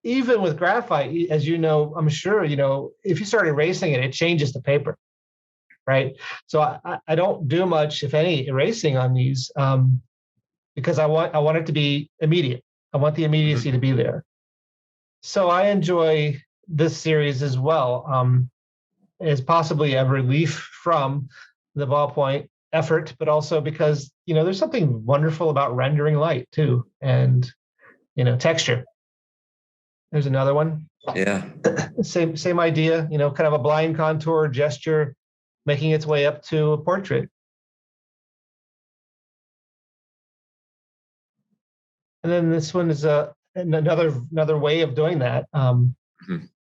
Speaker 2: Even with graphite, as I'm sure, if you start erasing it, it changes the paper, right? So I don't do much, if any, erasing on these because I want it to be immediate. I want the immediacy to be there. So I enjoy this series as well, as possibly a relief from the ballpoint effort, but also because, there's something wonderful about rendering light too, and, texture. There's another one.
Speaker 1: Yeah.
Speaker 2: Same idea, kind of a blind contour gesture making its way up to a portrait. And then this one is another way of doing that,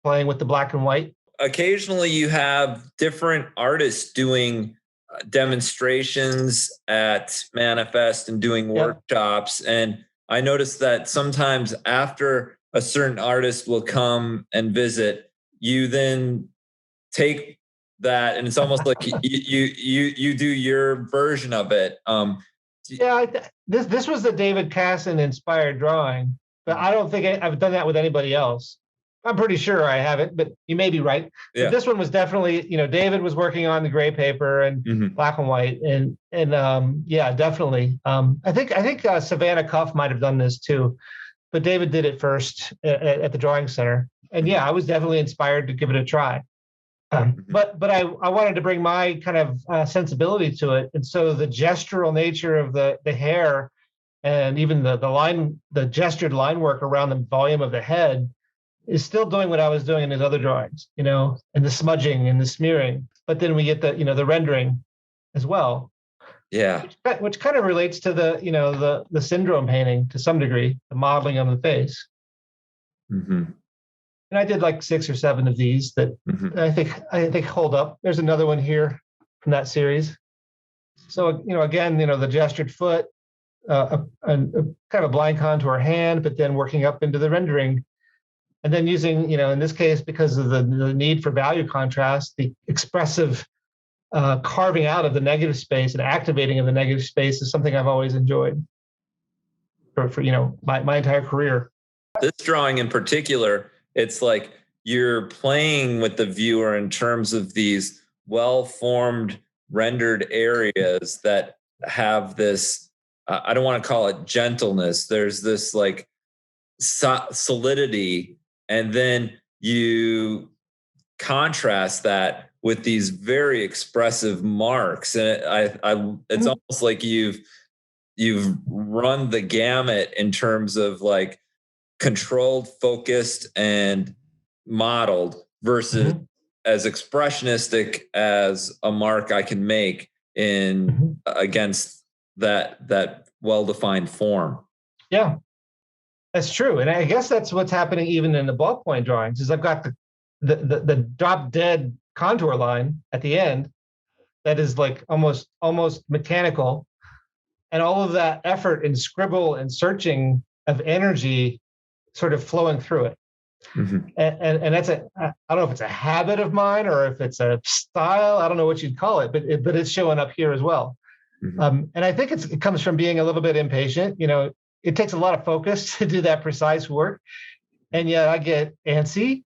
Speaker 2: playing with the black and white.
Speaker 1: Occasionally you have different artists doing demonstrations at Manifest and doing workshops. And I noticed that sometimes after a certain artist will come and visit, you then take that and it's almost like you do your version of it.
Speaker 2: This was the David Casson inspired drawing, but I don't think I've done that with anybody else. I'm pretty sure I haven't, but you may be right. Yeah. But this one was definitely, David was working on the gray paper and black and white, and yeah, definitely. I think Savannah Cuff might have done this too, but David did it first at the Drawing Center, and yeah, I was definitely inspired to give it a try. But I wanted to bring my kind of sensibility to it, and so the gestural nature of the hair, and even the gestured line work around the volume of the head, is still doing what I was doing in his other drawings, and the smudging and the smearing. But then we get the rendering as well.
Speaker 1: Yeah.
Speaker 2: Which kind of relates to the syndrome painting to some degree, the modeling on the face. Mm-hmm. And I did like 6 or 7 of these that I think hold up. There's another one here from that series. So again, the gestured foot, a kind of a blind contour hand, but then working up into the rendering. And then using, in this case, because of the need for value contrast, the expressive carving out of the negative space and activating of the negative space is something I've always enjoyed for my entire career.
Speaker 1: This drawing in particular, it's like you're playing with the viewer in terms of these well-formed rendered areas that have this, I don't want to call it gentleness. There's this like solidity. And then you contrast that with these very expressive marks. And it's almost like you've you've run the gamut in terms of like controlled, focused, and modeled versus as expressionistic as a mark I can make in against that well-defined form.
Speaker 2: Yeah, that's true. And I guess that's what's happening even in the ballpoint drawings is I've got the drop dead contour line at the end that is like almost mechanical, and all of that effort and scribble and searching of energy sort of flowing through it. And that's I don't know if it's a habit of mine or if it's a style. I don't know what you'd call it, but it's showing up here as well. And I think it comes from being a little bit impatient. You know, it takes a lot of focus to do that precise work, and yet I get antsy,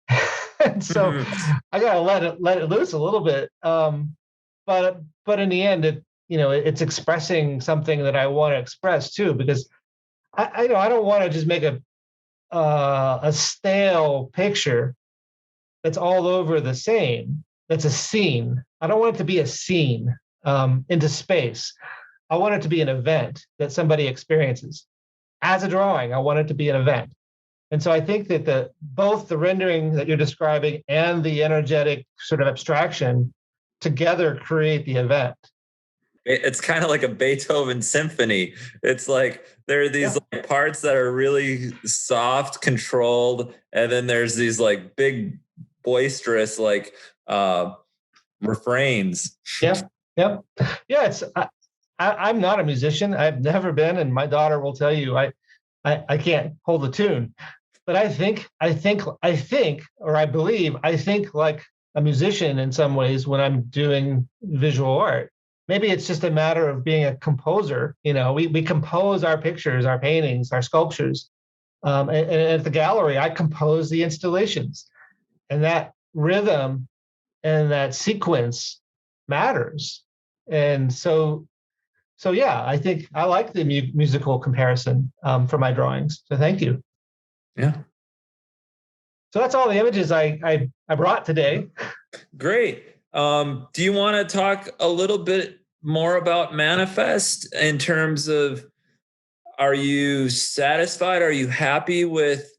Speaker 2: and so I gotta let it loose a little bit. But in the end, it's expressing something that I want to express too, because I don't want to just make a stale picture that's all over the same. That's a scene. I don't want it to be a scene into space. I want it to be an event that somebody experiences. As a drawing, I want it to be an event. And so I think that both the rendering that you're describing and the energetic sort of abstraction together create the event.
Speaker 1: It's kind of like a Beethoven symphony. It's like there are these like parts that are really soft, controlled, and then there's these like big, boisterous like refrains.
Speaker 2: Yeah. It's I'm not a musician. I've never been, and my daughter will tell you I can't hold a tune. But I think, or I believe, I think like a musician in some ways when I'm doing visual art. Maybe it's just a matter of being a composer. You know, we compose our pictures, our paintings, our sculptures. And at the gallery, I compose the installations. And that rhythm and that sequence matters. And so yeah, I think I like the musical comparison for my drawings. So thank you.
Speaker 1: Yeah.
Speaker 2: So that's all the images I brought today.
Speaker 1: Great. Do you want to talk a little bit more about Manifest in terms of, are you satisfied? Are you happy with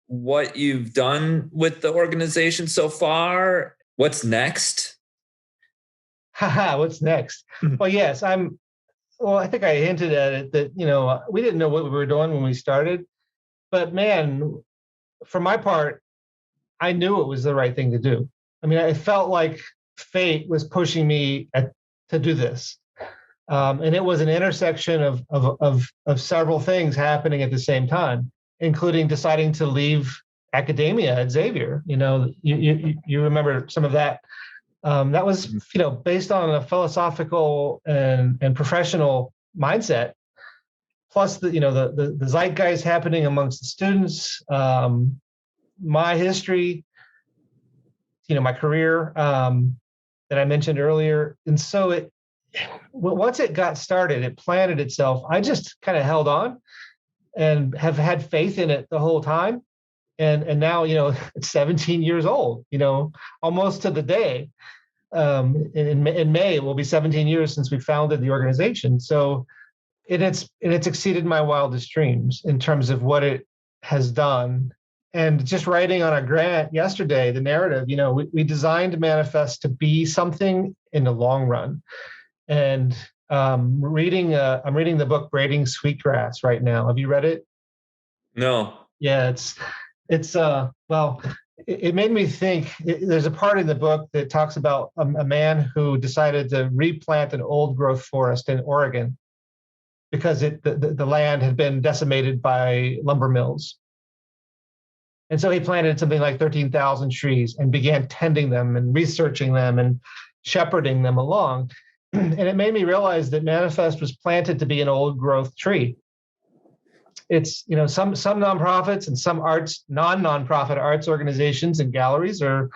Speaker 1: what you've done with the organization so far? What's next?
Speaker 2: What's next? Well, yes, I think I hinted at it that, we didn't know what we were doing when we started, but man, for my part, I knew it was the right thing to do. I mean, I felt like fate was pushing me to do this. And it was an intersection of several things happening at the same time, including deciding to leave academia at Xavier. You remember some of that. That was, based on a philosophical and professional mindset, plus the zeitgeist happening amongst the students, my history, my career that I mentioned earlier. And so once it got started, it planted itself. I just kind of held on and have had faith in it the whole time. And now, it's 17 years old, almost to the day. In May, it will be 17 years since we founded the organization. So it's exceeded my wildest dreams in terms of what it has done. And just writing on a grant yesterday, the narrative, we designed Manifest to be something in the long run. And I'm reading the book Braiding Sweetgrass right now. Have you read it?
Speaker 1: No.
Speaker 2: Yeah, it made me think. There's a part in the book that talks about a man who decided to replant an old growth forest in Oregon because the land had been decimated by lumber mills. And so he planted something like 13,000 trees and began tending them and researching them and shepherding them along. And it made me realize that Manifest was planted to be an old growth tree. It's, some nonprofits and some non-nonprofit arts organizations and galleries are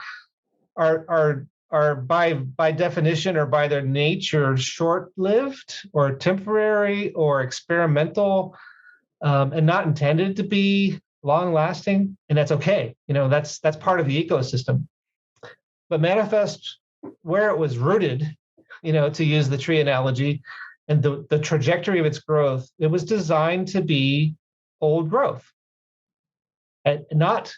Speaker 2: by definition or by their nature short-lived or temporary or experimental, and not intended to be long-lasting, and that's okay. That's part of the ecosystem. But Manifest, where it was rooted, to use the tree analogy, and the trajectory of its growth, it was designed to be old growth, and not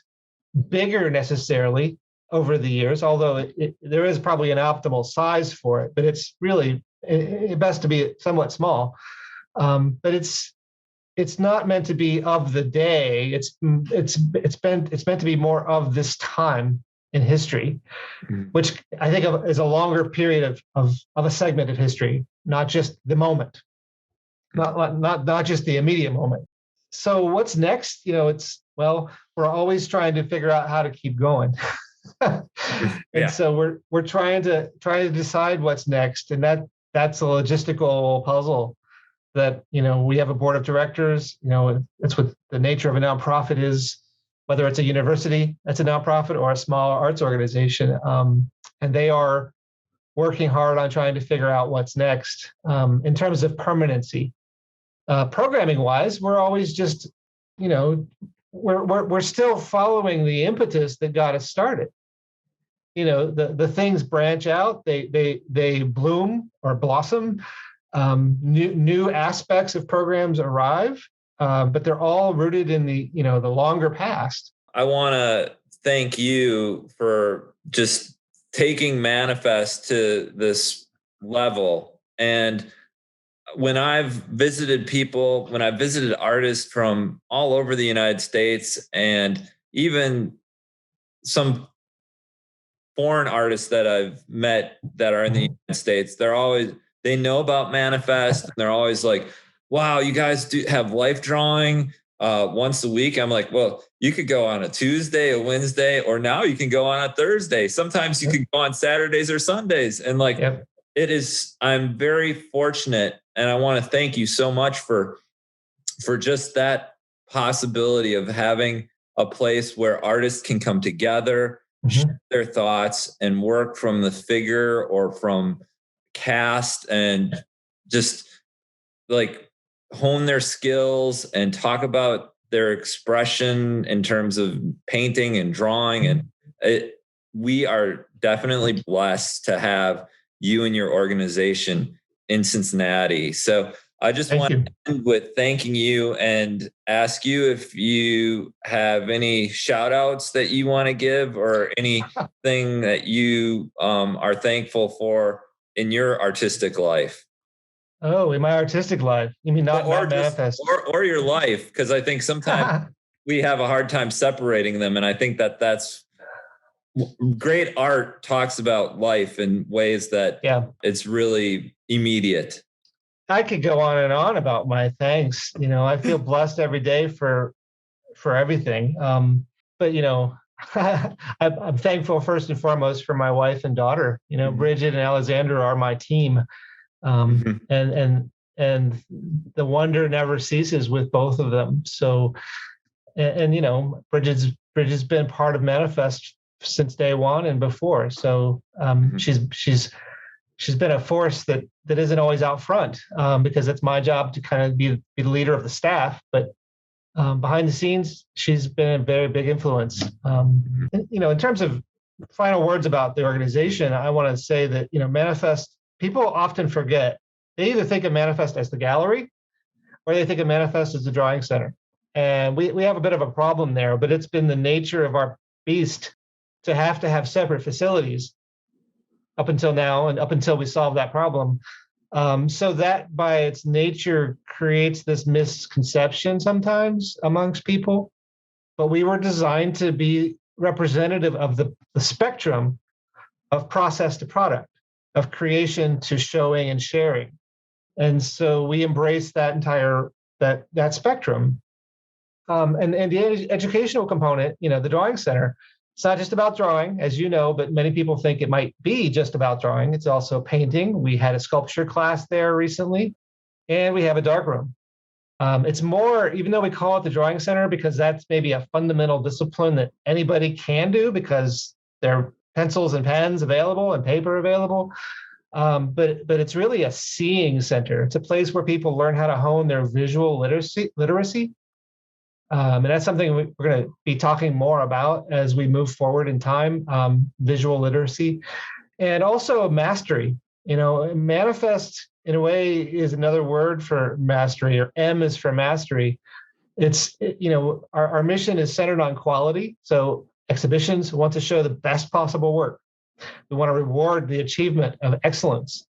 Speaker 2: bigger necessarily over the years, although there is probably an optimal size for it, but it's really it best to be somewhat small. But it's not meant to be of the day. It's meant to be more of this time in history, which I think of as a longer period of a segment of history, not just the moment, not just the immediate moment. So what's next? We're always trying to figure out how to keep going. And so we're trying to decide what's next, and that's a logistical puzzle that we have a board of directors. That's what the nature of a nonprofit is, whether it's a university that's a nonprofit or a small arts organization, and they are working hard on trying to figure out what's next in terms of permanency. Programming wise, we're always just we're still following the impetus that got us started. The things branch out, they bloom or blossom. New aspects of programs arrive, but they're all rooted in the longer past.
Speaker 1: I want to thank you for just taking Manifest to this level. And when I've visited artists from all over the United States, and even some foreign artists that I've met that are in the United States, they know about Manifest, and they're always like, wow, you guys do have life drawing once a week. I'm like, well, you could go on a Tuesday, a Wednesday, or now you can go on a Thursday. Sometimes you can go on Saturdays or Sundays. And I'm very fortunate, and I want to thank you so much for just that possibility of having a place where artists can come together, share their thoughts, and work from the figure or from cast, and just like hone their skills and talk about their expression in terms of painting and drawing. And we are definitely blessed to have you and your organization in Cincinnati. So I just want to end with thanking you and ask you if you have any shout outs that you want to give, or anything that you are thankful for in your artistic life.
Speaker 2: Oh, in my artistic life? You mean not Manifest?
Speaker 1: Or your life, because I think sometimes we have a hard time separating them. And I think that's great art talks about life in ways that it's really immediate.
Speaker 2: I could go on and on about my thanks. I feel blessed every day for everything. But I'm thankful first and foremost for my wife and daughter. Bridget and Alexander are my team, and the wonder never ceases with both of them. So, and Bridget's been part of Manifest since day one and before. So she's been a force that isn't always out front, because it's my job to kind of be the leader of the staff. But behind the scenes, she's been a very big influence. In terms of final words about the organization, I want to say that, Manifest, people often forget. They either think of Manifest as the gallery, or they think of Manifest as the drawing center. And we have a bit of a problem there, but it's been the nature of our beast to have separate facilities up until now, and up until we solve that problem. So that by its nature creates this misconception sometimes amongst people. But we were designed to be representative of the spectrum of process to product, of creation to showing and sharing. And so we embrace that entire that spectrum. And the educational component, the drawing center, it's not just about drawing, as you know, but many people think it might be just about drawing. It's also painting. We had a sculpture class there recently, and we have a darkroom. It's more, even though we call it the drawing center, because that's maybe a fundamental discipline that anybody can do because there are pencils and pens available and paper available. But it's really a seeing center. It's a place where people learn how to hone their visual literacy. And that's something we're going to be talking more about as we move forward in time, visual literacy, and also mastery. Manifest in a way is another word for mastery, or M is for mastery. Our mission is centered on quality. So exhibitions want to show the best possible work. We want to reward the achievement of excellence.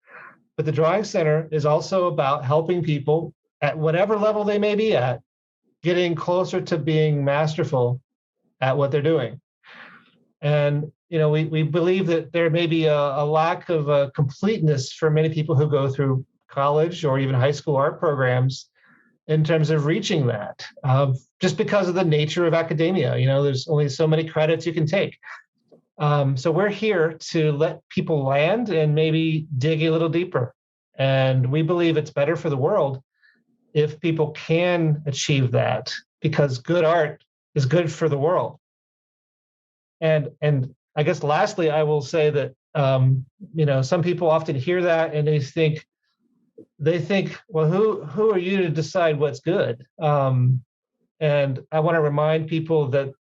Speaker 2: But the Drawing Center is also about helping people at whatever level they may be at, getting closer to being masterful at what they're doing. And we believe that there may be a lack of completeness for many people who go through college or even high school art programs in terms of reaching that, just because of the nature of academia. There's only so many credits you can take. So we're here to let people land and maybe dig a little deeper. And we believe it's better for the world if people can achieve that, because good art is good for the world. And I guess lastly, I will say that some people often hear that and they think, well, who are you to decide what's good? And I want to remind people that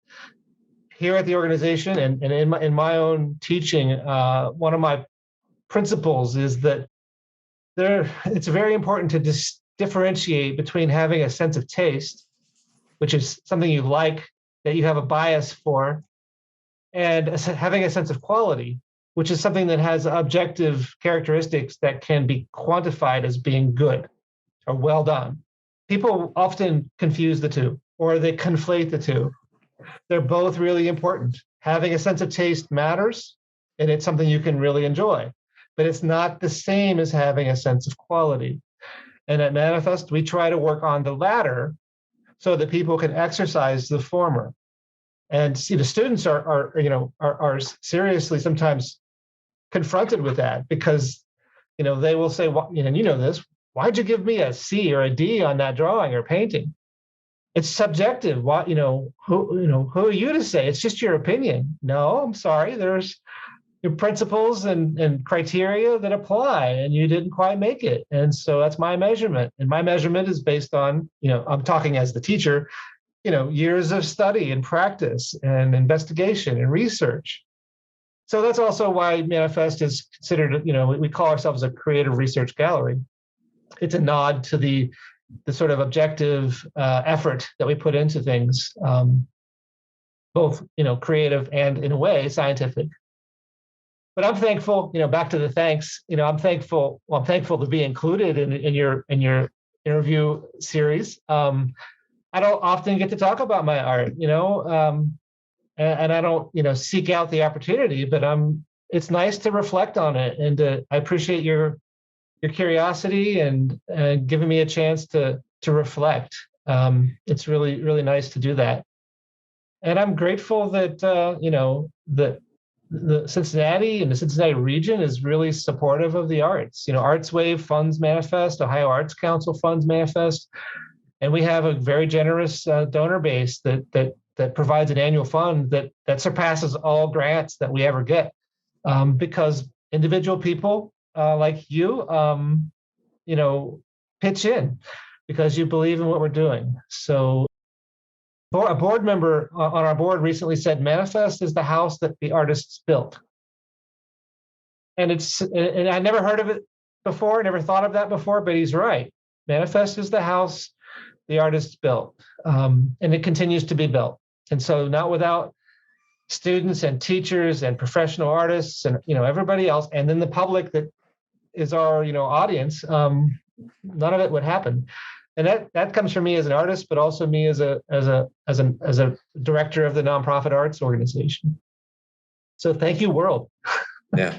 Speaker 2: here at the organization and in my own teaching, one of my principles is that it's very important to differentiate between having a sense of taste, which is something you like, that you have a bias for, and having a sense of quality, which is something that has objective characteristics that can be quantified as being good or well done. People often confuse the two, or they conflate the two. They're both really important. Having a sense of taste matters, and it's something you can really enjoy, but it's not the same as having a sense of quality. And at Manifest, we try to work on the latter so that people can exercise the former. And see, the students are seriously sometimes confronted with that, because they will say, well, this, why'd you give me a C or a D on that drawing or painting? It's subjective. Who are you to say? It's just your opinion. No, I'm sorry. There's your principles and criteria that apply, and you didn't quite make it. And so that's my measurement. And my measurement is based on, I'm talking as the teacher, years of study and practice and investigation and research. So that's also why Manifest is considered, we call ourselves a creative research gallery. It's a nod to the sort of objective effort that we put into things, both, creative and in a way scientific. But I'm thankful, back to the thanks, I'm thankful to be included in your interview series. I don't often get to talk about my art, and I don't, seek out the opportunity, but it's nice to reflect on it. And I appreciate your curiosity and giving me a chance to reflect. It's really, really nice to do that. And I'm grateful that, that the Cincinnati and the Cincinnati region is really supportive of the arts. ArtsWave funds Manifest, Ohio Arts Council funds Manifest. And we have a very generous donor base that provides an annual fund that surpasses all grants that we ever get, because individual people like you, pitch in because you believe in what we're doing. So a board member on our board recently said, Manifest is the house that the artists built. And I never heard of it before, never thought of that before, but he's right. Manifest is the house the artists built, and it continues to be built. And so not without students and teachers and professional artists and everybody else, and then the public that is our audience, none of it would happen. And that comes from me as an artist, but also me as a director of the nonprofit arts organization. So thank you, world.
Speaker 1: Yeah.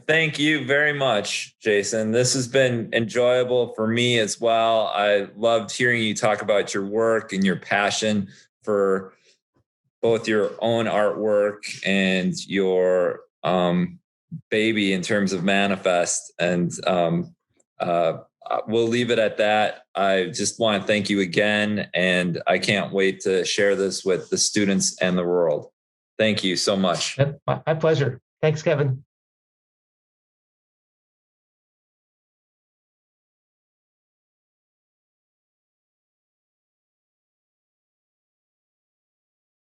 Speaker 1: Thank you very much, Jason. This has been enjoyable for me as well. I loved hearing you talk about your work and your passion for both your own artwork and your baby in terms of Manifest. And we'll leave it at that. I just want to thank you again, and I can't wait to share this with the students and the world. Thank you so much.
Speaker 2: My pleasure. Thanks, Kevin.